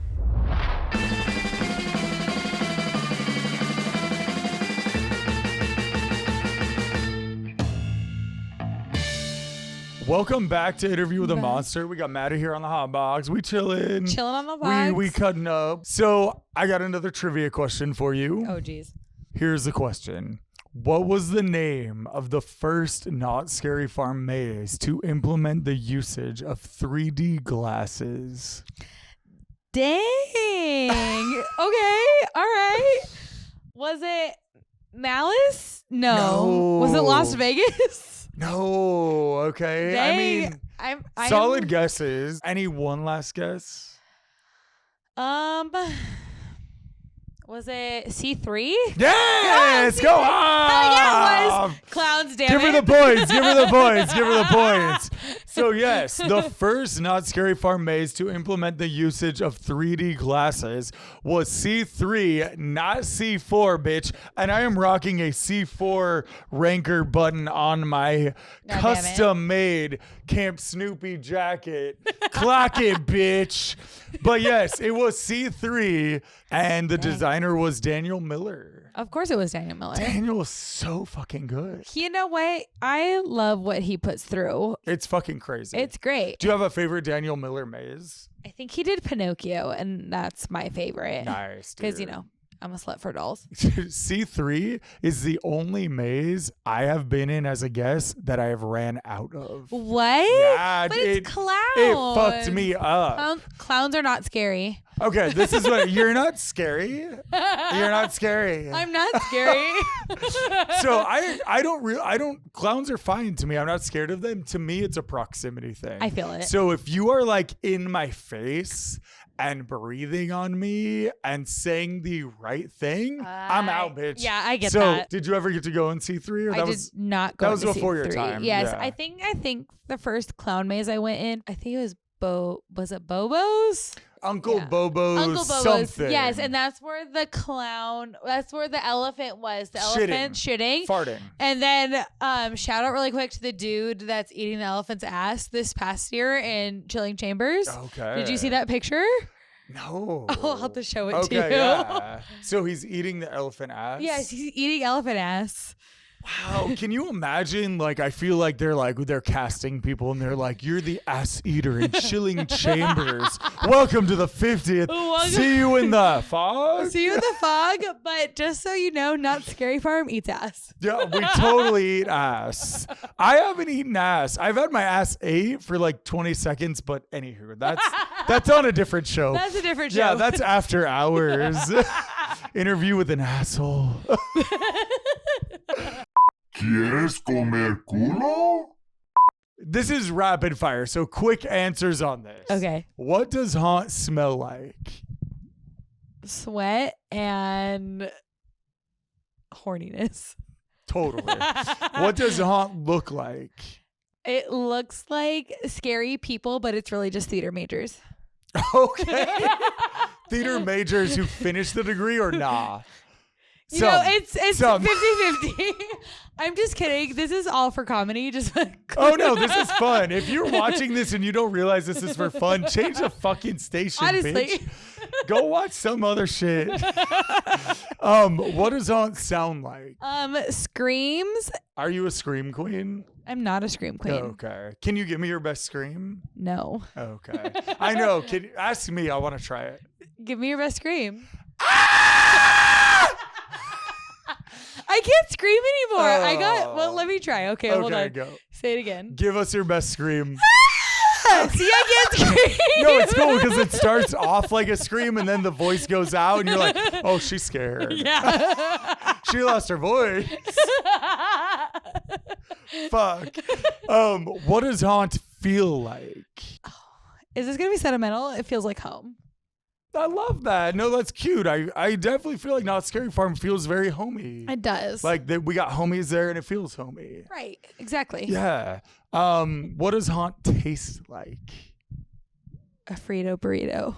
Welcome back to Interview with a Monster. We got Maddie here on the hot box. We chilling. Chilling on the box. We cutting up. So I got another trivia question for you. Oh, geez. Here's the question. What was the name of the first Not Scary Farm maze to implement the usage of 3D glasses? Dang. Okay. All right. Was it Malice? No. Was it Las Vegas? No. Okay. Dang. I mean, solid guesses. Any one last guess? Was it C3? Yes! Go on! Yeah, it was. Clowns, damn Give it. her the points. Give her the points. Give her the points. So, yes, the first Not Scary Farm maze to implement the usage of 3D glasses was C3, not C4, bitch. And I am rocking a C4 ranker button on my custom-made Camp Snoopy jacket. Clock it, bitch. But, yes, it was C3, and the designer was Daniel Miller. Of course it was Daniel Miller. Daniel is so fucking good. You know what? I love what he puts through. It's fucking crazy. It's great. Do you have a favorite Daniel Miller maze? I think he did Pinocchio, and that's my favorite. Nice, because, you know, I'm a slut for dolls. C3 is the only maze I have been in as a guest that I have ran out of. What? Yeah, but it's clowns. It fucked me up. Clowns are not scary. Okay, this is what you're not scary. You're not scary. I'm not scary. So I don't clowns are fine to me. I'm not scared of them. To me, it's a proximity thing. I feel it. So if you are like in my face and breathing on me and saying the right thing, I'm out, bitch. Yeah, I get that. So did you ever get to go in C3 or I did not go. That was into before C3. your time. Yes, yeah. I think the first clown maze I went in, I think it was was it Bobo's? Uncle Bobo's something. Yes, and that's where the elephant was. The elephant shitting. Farting. And then shout out really quick to the dude that's eating the elephant's ass this past year in Chilling Chambers. Okay. Did you see that picture? No. I'll have to show it to you. Yeah. So he's eating the elephant ass? Yes, he's eating elephant ass. Wow, can you imagine? Like, I feel like they're casting people, and they're like, "You're the ass eater in chilling chambers. Welcome to the 50th. See you in the fog. See you in the fog." But just so you know, Not Scary Farm eats ass. Yeah, we totally eat ass. I haven't eaten ass. I've had my ass ate for like 20 seconds, but anywho, that's on a different show. That's a different show. Yeah, that's after hours. Interview with an asshole. ¿Quieres comer culo? This is rapid fire, so quick answers on this. Okay. What does haunt smell like? Sweat and horniness. Totally. What does haunt look like? It looks like scary people, but it's really just theater majors. Okay. Theater majors who finish the degree or nah? You know, it's 50-50. I'm just kidding. This is all for comedy. Just oh no, this is fun. If you're watching this and you don't realize this is for fun, change the fucking station, honestly. Bitch. Go watch some other shit. What does haunt sound like? Screams. Are you a scream queen? I'm not a scream queen. Okay. Can you give me your best scream? No. Okay. I know. Can you ask me? I want to try it. Give me your best scream. I can't scream anymore. Well, let me try. Okay, hold on. Go. Say it again. Give us your best scream. See, I can't scream. No, it's cool because it starts off like a scream and then the voice goes out and you're like, oh, she's scared. Yeah. She lost her voice. Fuck. What does haunt feel like? Is this going to be sentimental? It feels like home. I love that. No, that's cute. I definitely feel like Not Scary Farm feels very homey. It does. Like we got homies there and it feels homey. Right. Exactly. Yeah. What does haunt taste like? A Frito burrito.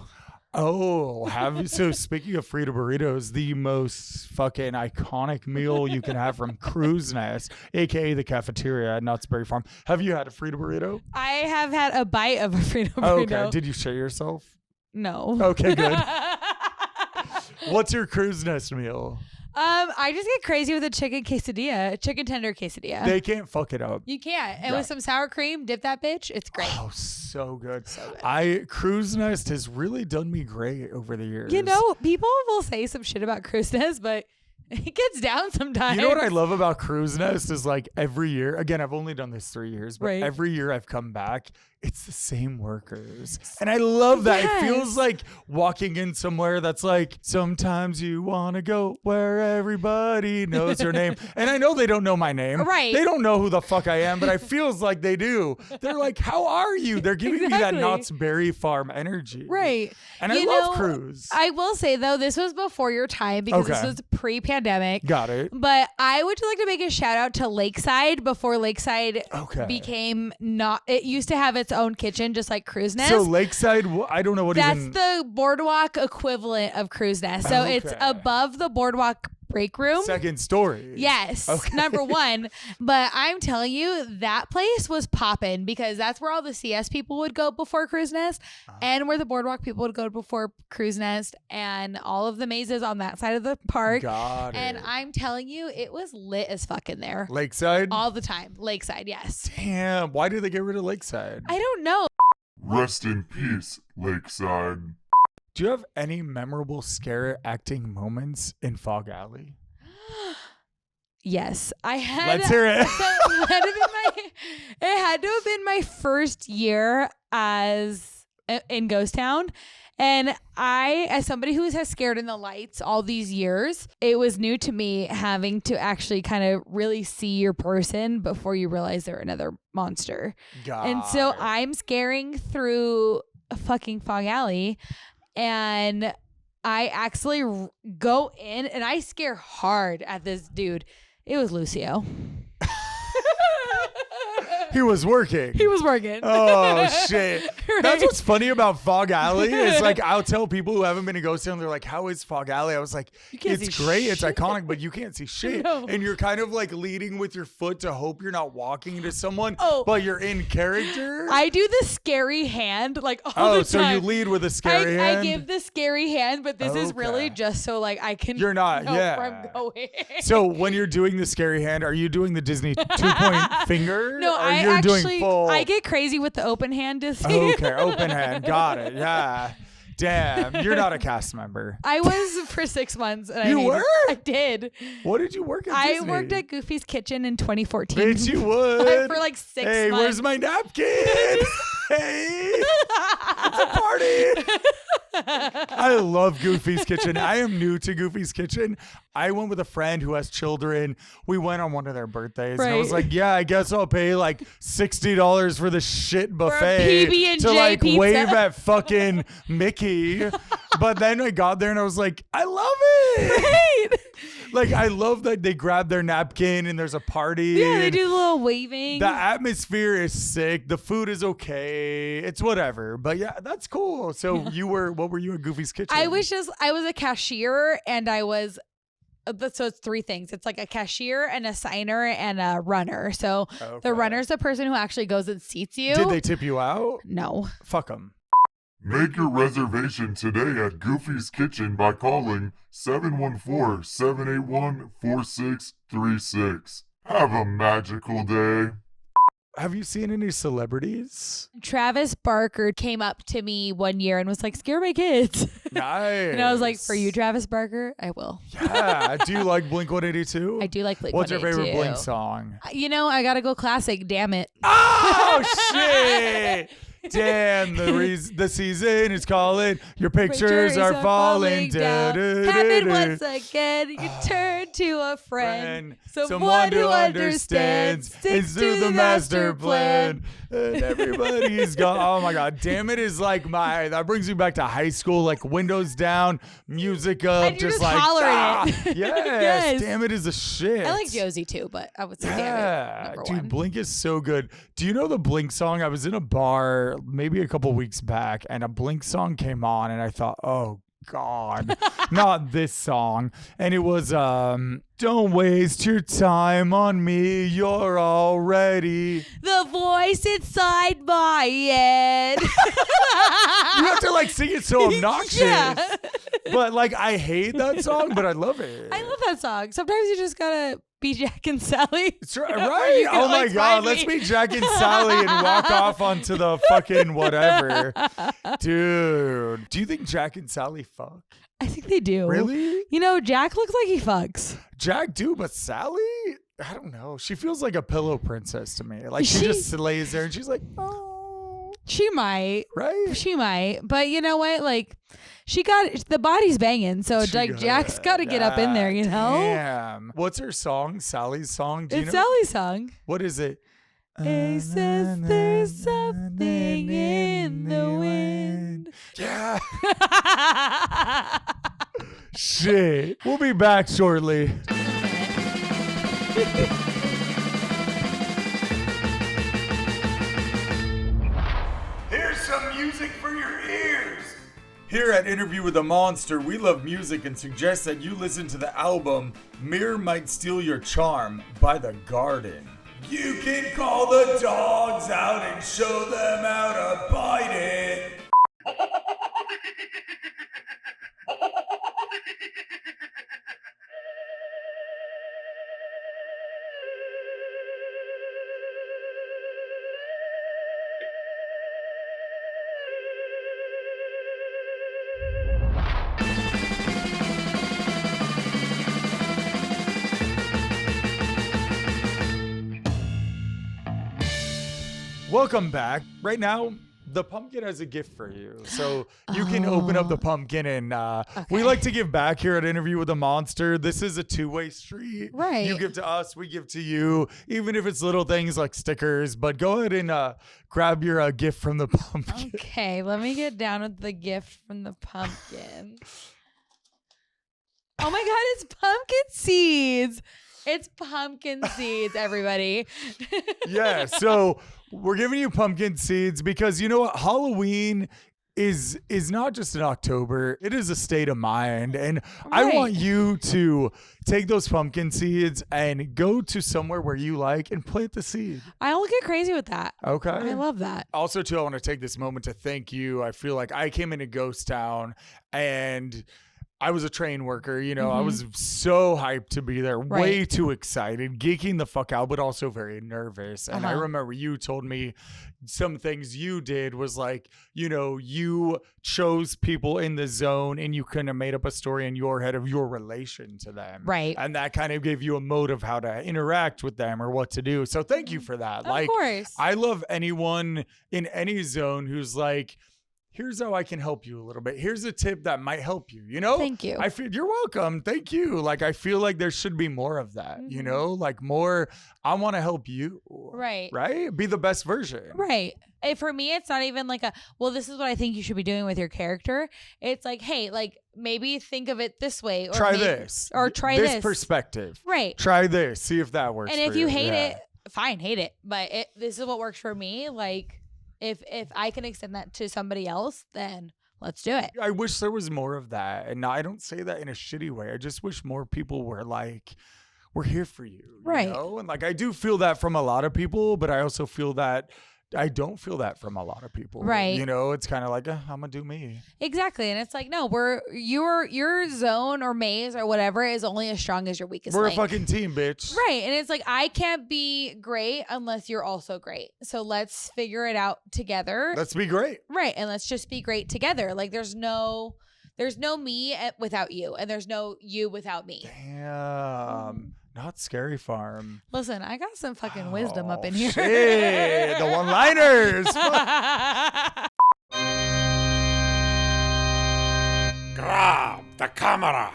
Oh, have you? So speaking of Frito burritos, the most fucking iconic meal you can have from Crow's Nest, aka the cafeteria at Knott's Berry Farm. Have you had a Frito burrito? I have had a bite of a Frito burrito. Okay. Did you share yourself? No. Okay, good. What's your Crow's Nest meal? I just get crazy with a chicken tender quesadilla. They can't fuck it up. You can't. And with some sour cream, dip that bitch. It's great. Oh, so good. Crow's Nest has really done me great over the years. You know, people will say some shit about Crow's Nest, but it gets down sometimes. You know what I love about Crow's Nest is like every year, again, I've only done this 3 years, but every year I've come back, it's the same workers. And I love that. Yes. It feels like walking in somewhere that's like, sometimes you want to go where everybody knows your name. And I know they don't know my name. Right. They don't know who the fuck I am, but it feels like they do. They're like, how are you? They're giving me that Knott's Berry Farm energy. Right. And I love Cruz. I will say, though, this was before your time because this was pre-pandemic. Got it. But I would like to make a shout out to Lakeside before Lakeside became not. It used to have its own kitchen, just like Crow's Nest. So Lakeside, I don't know what that's the boardwalk equivalent of Crow's Nest. So it's above the boardwalk break room. Second story. Yes. Okay. Number one. But I'm telling you, that place was popping because that's where all the CS people would go before Crow's Nest and where the boardwalk people would go before Crow's Nest and all of the mazes on that side of the park. Got it. And I'm telling you, it was lit as fuck in there. Lakeside? All the time. Lakeside, yes. Damn. Why did they get rid of Lakeside? I don't know. Rest in peace, Lakeside. Do you have any memorable scare acting moments in Fog Alley? Yes, I had. Let's hear it. So it had to have been my first year in Ghost Town. And I, as somebody who has scared in the lights all these years, it was new to me having to actually kind of really see your person before you realize they're another monster. And so I'm scaring through a fucking Fog Alley and I actually go in and I scare hard at this dude. It was Lucio. He was working. He was working. Oh, shit. Right. That's what's funny about Fog Alley is like, I'll tell people who haven't been to Ghost Town, they're like, how is Fog Alley? I was like, can't it's see great. It's shit. iconic, but you can't see shit. No. And you're kind of like leading with your foot to hope you're not walking into someone, Oh. but you're in character. I do the scary hand like all Oh, the so time. you lead with a scary I hand? give the scary hand, but this is really Okay. just so like I can You're not, know yeah. where I'm going. So when you're doing the scary hand, are you doing the Disney 2-point finger? No, or I you're actually doing full? I get crazy with the open hand Disney. Okay, open hand. Got it. Yeah. Damn, you're not a cast member. I was for 6 months. And You I hated were? it. I did. What did you work at I Disney? worked at Goofy's Kitchen in 2014. Bitch, you would. For like 6 Hey, months. where's my napkin? Hey, it's a party. I love Goofy's Kitchen. I am new to Goofy's Kitchen. I went with a friend who has children. We went on one of their birthdays. And I was Right. like, yeah, I guess I'll pay like $60 for the shit buffet PB&J to like pizza. wave at fucking Mickey. But then I got there and I was like, I love it. Right. Like, I love that they grab their napkin and there's a party. Yeah, they and do a little waving. The atmosphere is sick. The food is okay. It's whatever. But yeah, that's cool. So what were you at Goofy's Kitchen? I was a cashier and I was so it's 3 things. It's like a cashier and a signer and a runner. So Okay. the runner's the person who actually goes and seats you. Did they tip you out? No. Fuck them. Make your reservation today at Goofy's Kitchen by calling 714-781-4636. Have a magical day. Have you seen any celebrities? Travis Barker came up to me one year and was like, scare my kids. Nice. And I was like, for you, Travis Barker, I will. Yeah. Do you like Blink-182? I do like Blink. What's your favorite 182. Blink song? You know, I gotta go classic. Damn it. Oh, shit. Damn, the season is calling. Your pictures are falling down. down. Happen once again. You turn to a friend. Someone who understands. Sticks to the master plan. And everybody's gone. Oh my God. Damn it is like that brings me back to high school, like windows down, music up, And you're just like, hollering it. Yes. Yes. Damn it is a shit. I like Josie too, but I would say damn Yeah, it. Number dude, one. Blink is so good. Do you know the Blink song? I was in a bar maybe a couple weeks back, and a Blink song came on, and I thought, oh God, not this song. And it was, don't waste your time on me. You're already. The voice inside my head. You have to like sing it so obnoxious. Yeah. But like, I hate that song, but I love it. I love that song. Sometimes you just gotta be Jack and Sally. It's right. You know, Right? you can Oh my always God. find Let's me. be Jack and Sally and walk off onto the fucking whatever. Dude. Do you think Jack and Sally fuck? I think they do. Really? You know, Jack looks like he fucks. Jack do, but Sally? I don't know. She feels like a pillow princess to me. Like she She- just lays there and she's like, oh. She might. Right? She might. But you know what? Like, she got the body's banging. So, She like, got Jack's got to get up in there, you know? Damn. What's her song? Sally's song? Do you It's know? Sally's song. What is it? It says there's something in the wind. Yeah. Shit. We'll be back shortly. Here's some music for your ears. Here at Interview with a Monster, we love music and suggest that you listen to the album Mirror Might Steal Your Charm by The Garden. You can call the dogs out and show them how to bite it. Welcome back. Right now, the pumpkin has a gift for you. So you can open up the pumpkin and we like to give back here at Interview with a Monster. This is a two-way street. Right. You give to us, we give to you, even if it's little things like stickers. But go ahead and grab your gift from the pumpkin. Okay, let me get down with the gift from the pumpkin. Oh my God, it's pumpkin seeds. It's pumpkin seeds, everybody. Yeah, so we're giving you pumpkin seeds because you know what? Halloween is not just in October. It is a state of mind. And I want you to take those pumpkin seeds and go to somewhere where you like and plant the seed. I'll get crazy with that. Okay. I love that. Also, too, I want to take this moment to thank you. I feel like I came into Ghost Town and I was a train worker, you know, I was so hyped to be there, way too excited, geeking the fuck out, but also very nervous. And I remember you told me some things you did was like, you know, you chose people in the zone and you kind of made up a story in your head of your relation to them. Right. And that kind of gave you a mode of how to interact with them or what to do. So thank you for that. Of course. I love anyone in any zone who's like, here's how I can help you a little bit. Here's a tip that might help you, you know? Thank you. I feel you're welcome. Thank you. Like, I feel like there should be more of that, you know? Like more, I want to help you. Right. Right? Be the best version. Right. For me, it's not even like well, this is what I think you should be doing with your character. It's like, hey, like maybe think of it this way. Or Try maybe, this. Or try this. This perspective. Right. Try this. See if that works And for if you you. hate it, fine, hate it. But this is what works for me. Like, if I can extend that to somebody else, then let's do it. I wish there was more of that. And I don't say that in a shitty way. I just wish more people were like, we're here for you. Right. You know? And like, I do feel that from a lot of people, but I also feel that I don't feel that from a lot of people. Right. You know, it's kind of like, I'm going to do me. Exactly. And it's like, no, your zone or maze or whatever is only as strong as your weakest We're link. a fucking team, bitch. Right. And it's like, I can't be great unless you're also great. So let's figure it out together. Let's be great. Right. And let's just be great together. Like there's no me without you, and there's no you without me. Damn. Not Scary Farm. Listen, I got some fucking wisdom up in here. Shit. The one-liners. Grab the camera.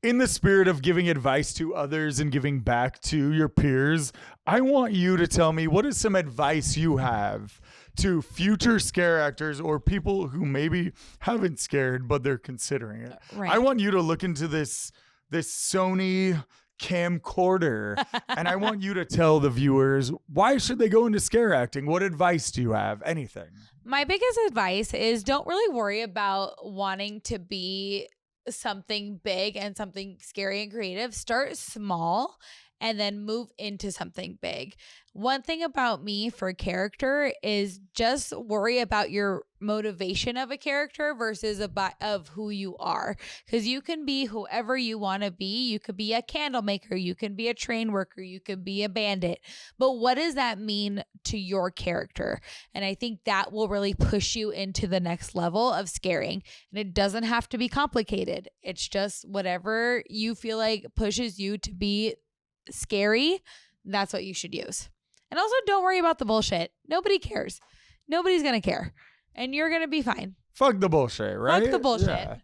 In the spirit of giving advice to others and giving back to your peers, I want you to tell me what is some advice you have to future scare actors or people who maybe haven't scared, but they're considering it. Right. I want you to look into this Sony camcorder and I want you to tell the viewers, why should they go into scare acting? What advice do you have? Anything. My biggest advice is don't really worry about wanting to be something big and something scary and creative. Start small and then move into something big. One thing about me for character is just worry about your motivation of a character versus of who you are. Because you can be whoever you want to be. You could be a candle maker. You can be a train worker. You could be a bandit. But what does that mean to your character? And I think that will really push you into the next level of scaring. And it doesn't have to be complicated. It's just whatever you feel like pushes you to be scary. That's what you should use. And also don't worry about the bullshit. Nobody cares. Nobody's going to care. And you're going to be fine. Fuck the bullshit, right? Fuck the bullshit. Yeah.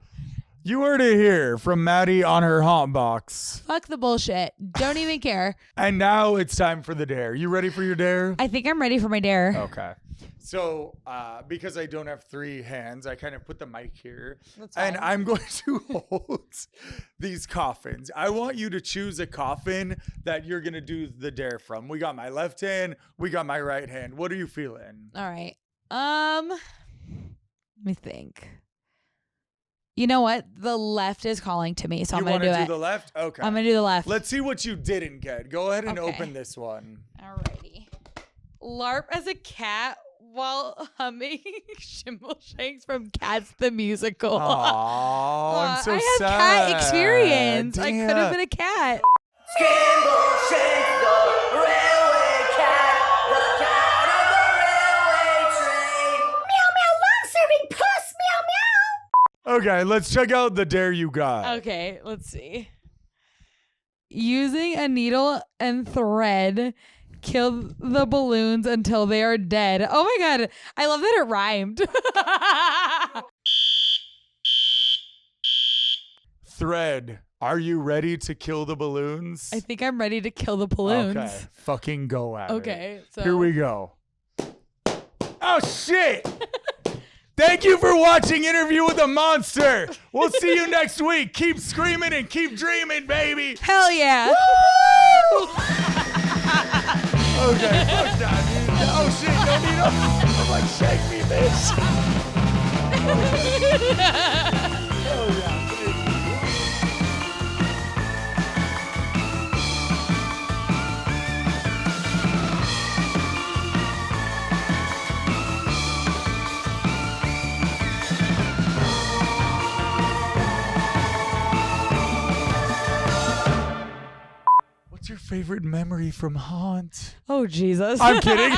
You heard it here from Maddie on her haunt box. Fuck the bullshit. Don't even care. And now it's time for the dare. You ready for your dare? I think I'm ready for my dare. Okay. So, because I don't have three hands, I kind of put the mic here. That's and fine. I'm going to hold these coffins. I want you to choose a coffin that you're going to do the dare from. We got my left hand. We got my right hand. What are you feeling? All right. Let me think. You know what? The left is calling to me, so I'm going to do it. You want to do the left? Okay. I'm going to do the left. Let's see what you didn't get. Go ahead and Okay. open this one. Alrighty. LARP as a cat while humming Shimbleshanks from Cats the Musical. Oh, I'm so I have sad. cat experience. I Damn. could have been a cat. Skimbleshanks, the railway cat, the cat of the railway train. Meow meow, long-serving puss, meow meow. Okay, let's check out the dare you got. Okay, let's see. Using a needle and thread, kill the balloons until they are dead. Oh my god, I love that it rhymed. Thread, are you ready to kill the balloons? I think I'm ready to kill the balloons. Okay, fucking go at it. Okay, so Here we go. Oh shit! Thank you for watching Interview with a Monster. We'll see you next week. Keep screaming and keep dreaming, baby. Hell yeah. Woo! Okay, fuck that, dude. Oh shit, don't need I'm like, shake me, bitch. Oh yeah. What's your favorite memory from Haunt? Oh, Jesus. I'm kidding.